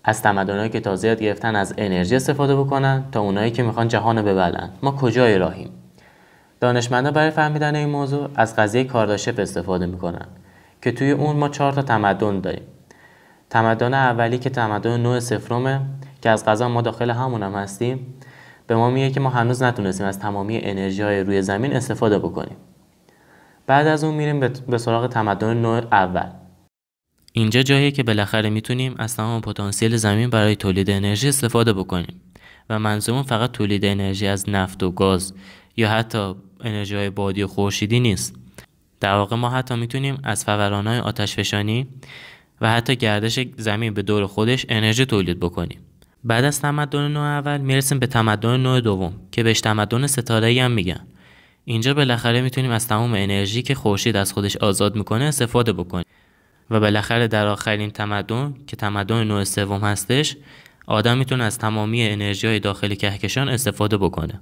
از تمدنایی که تازه یاد گرفتن از انرژی استفاده بکنن تا اونایی که میخوان جهانو ببلن. ما کجای راهیم؟ دانشمندا برای فهمیدن این موضوع از قضیه کارداشف استفاده میکنن که توی اون ما 4 تا تمدن داریم. تمدن اولی که تمدن نوع صفرمه که از قضا ما داخل همونم هستیم، به ما میگه که ما هنوز نتونستیم از تمامی انرژی‌های روی زمین استفاده بکنیم. بعد از اون میریم به سراغ تمدن نوع اول. اینجا جاییه که بالاخره میتونیم از تمام پتانسیل زمین برای تولید انرژی استفاده بکنیم و منظورمون فقط تولید انرژی از نفت و گاز یا حتی انرژی‌های بادی و خورشیدی نیست. در واقع ما حتی میتونیم از فوران‌های آتشفشانی و حتی گردش زمین به دور خودش انرژی تولید بکنیم. بعد از تمدن نوع اول میرسیم به تمدن نوع دوم که بهش تمدن ستاره‌ای هم میگن. اینجا بالاخره میتونیم از تمام انرژی که خورشید از خودش آزاد میکنه استفاده بکنیم و بالاخره در آخرین تمدن که تمدن نوع سوم هستش، آدم میتونه از تمامی انرژی‌های داخل کهکشان استفاده بکنه.